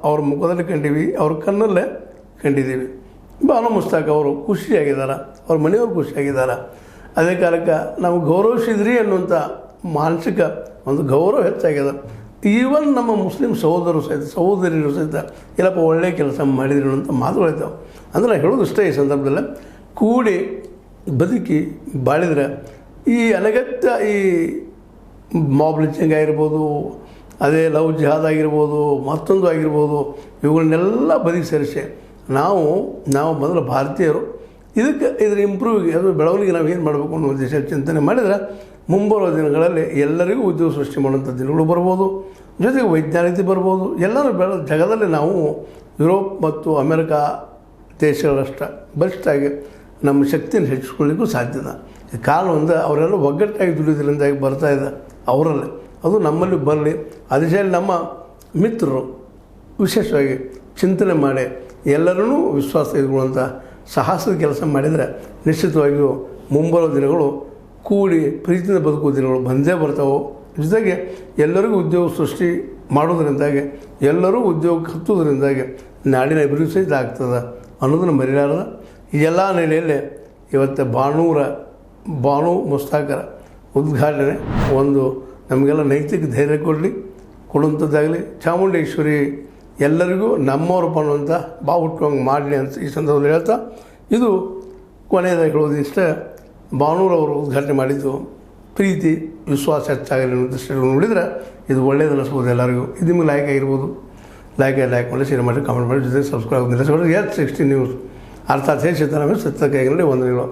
ಅವ್ರ ಮುಖದಲ್ಲಿ ಕಂಡೀವಿ, ಅವ್ರ ಕಣ್ಣಲ್ಲೇ ಕಂಡಿದ್ದೀವಿ. ಬಾನು ಮುಸ್ತಾಕ್ ಅವರು ಖುಷಿಯಾಗಿದ್ದಾರೆ, ಅವ್ರ ಮನೆಯವರು ಖುಷಿಯಾಗಿದ್ದಾರೆ. ಅದೇ ಕಾಲಕ್ಕೆ ನಾವು ಗೌರವಿಸಿದ್ರಿ ಅನ್ನುವಂಥ ಮಾನಸಿಕ ಒಂದು ಗೌರವ ಹೆಚ್ಚಾಗಿದೆ. ಈವನ್ ನಮ್ಮ ಮುಸ್ಲಿಂ ಸಹೋದರಿಯರು ಸಹಿತ ಇಲ್ಲಪ್ಪ ಒಳ್ಳೆಯ ಕೆಲಸ ಮಾಡಿದ್ರು ಅನ್ನೋಂಥ ಮಾತುಗಳಿದ್ದಾವೆ. ಅಂದರೆ ಹೇಳೋದು ಇಷ್ಟ ಈ ಸಂದರ್ಭದಲ್ಲಿ, ಕೂಡಿ ಬದುಕಿ ಬಾಳಿದ್ರೆ ಈ ಅನಗತ್ಯ ಈ ಮಾಬ್ ಲಿಂಚಿಂಗ್ ಆಗಿರ್ಬೋದು, ಅದೇ ಲವ್ ಜಿಹಾದ್ ಆಗಿರ್ಬೋದು, ಮತ್ತೊಂದು ಆಗಿರ್ಬೋದು, ಇವುಗಳನ್ನೆಲ್ಲ ಬದಿಗೆ ಸೇರಿಸಿ ನಾವು ಮೊದಲು ಭಾರತೀಯರು ಇದರ ಇಂಪ್ರೂವ್ಗೆ, ಅದು ಬೆಳವಣಿಗೆ ನಾವು ಏನು ಮಾಡಬೇಕು ಅನ್ನೋ ಉದ್ದೇಶ ಚಿಂತನೆ ಮಾಡಿದರೆ ಮುಂಬರುವ ದಿನಗಳಲ್ಲಿ ಎಲ್ಲರಿಗೂ ಉದ್ಯೋಗ ಸೃಷ್ಟಿ ಮಾಡುವಂಥ ದಿನಗಳು ಬರ್ಬೋದು, ಜೊತೆಗೆ ವೈಜ್ಞಾನಿಕತೆ ಬರ್ಬೋದು. ಎಲ್ಲರೂ ಜಗದಲ್ಲಿ ನಾವು ಯುರೋಪ್ ಮತ್ತು ಅಮೆರಿಕಾ ದೇಶಗಳಷ್ಟ ಬಲಿಷ್ಠಾಗಿ ನಮ್ಮ ಶಕ್ತಿಯನ್ನು ಹೆಚ್ಚಿಸ್ಕೊಳ್ಳಿಕ್ಕೂ ಸಾಧ್ಯದ. ಕಾಲ ಒಂದು ಅವರೆಲ್ಲ ಒಗ್ಗಟ್ಟಾಗಿ ದುಡಿಯೋದ್ರಿಂದಾಗಿ ಬರ್ತಾಯಿದೆ ಅವರಲ್ಲಿ, ಅದು ನಮ್ಮಲ್ಲಿ ಬರಲಿ. ಆ ದಿಶೆಯಲ್ಲಿ ನಮ್ಮ ಮಿತ್ರರು ವಿಶೇಷವಾಗಿ ಚಿಂತನೆ ಮಾಡಿ ಎಲ್ಲರೂ ವಿಶ್ವಾಸ ತೆಗೆದುಕೊಳ್ಳುವಂಥ ಸಾಹಸದ ಕೆಲಸ ಮಾಡಿದರೆ ನಿಶ್ಚಿತವಾಗಿಯೂ ಮುಂಬರುವ ದಿನಗಳು ಕೂಡಿ ಪ್ರೀತಿಯಿಂದ ಬದುಕುವ ದಿನಗಳು ಬಂದೇ ಬರ್ತಾವೆ. ಜೊತೆಗೆ ಎಲ್ಲರಿಗೂ ಉದ್ಯೋಗ ಸೃಷ್ಟಿ ಮಾಡೋದ್ರಿಂದಾಗಿ, ಎಲ್ಲರೂ ಉದ್ಯೋಗಕ್ಕೆ ಹತ್ತೋದ್ರಿಂದಾಗಿ ನಾಡಿನ ಅಭಿವೃದ್ಧಿ ಸಹಿತ ಆಗ್ತದೆ ಅನ್ನೋದನ್ನು ಮರೆಯಲಾರದ. ಈ ಎಲ್ಲ ನೆಲೆಯಲ್ಲಿ ಇವತ್ತು ಬಾನು ಮುಸ್ತಾಕರ ಉದ್ಘಾಟನೆ ಒಂದು ನಮಗೆಲ್ಲ ನೈತಿಕ ಧೈರ್ಯ ಕೊಡುವಂಥದ್ದಾಗಲಿ. ಚಾಮುಂಡೇಶ್ವರಿ ಎಲ್ಲರಿಗೂ ನಮ್ಮವ್ರಪ್ಪ ಅನ್ನುವಂಥ ಹುಟ್ಟುವಂಗೆ ಮಾಡಲಿ ಅಂತ ಈ ಸಂದರ್ಭದಲ್ಲಿ ಹೇಳ್ತಾ, ಇದು ಕೊನೆಯದಾಗಿ ಹೇಳೋದು ಇಷ್ಟ. ಬಾನೂರವರು ಉದ್ಘಾಟನೆ ಮಾಡಿದ್ದು ಪ್ರೀತಿ ವಿಶ್ವಾಸ ಹೆಚ್ಚಾಗಲಿ ಅನ್ನೋ ದೃಷ್ಟಿಯಲ್ಲಿ ನೋಡಿದರೆ ಇದು ಒಳ್ಳೆಯದು ಅನ್ನಿಸ್ಬೋದು ಎಲ್ಲರಿಗೂ. ಇದು ನಿಮಗೆ ಲೈಕ್ ಆಗಿರ್ಬೋದು, ಲೈಕ್ ಮಾಡಿ, ಶೇರ್ ಮಾಡಿ, ಕಾಮೆಂಟ್ ಮಾಡಿ, ಜೊತೆಗೆ ಸಬ್ಸ್ಕ್ರೈಬ್ ನಿಲ್ಲಿಸ್ಕೊಂಡು S60 ನ್ಯೂಸ್ ಅರ್ಥಾತ್ ಸತ್ಯ ಕೈಗೊಂಡು ವಂದನೆಗಳು.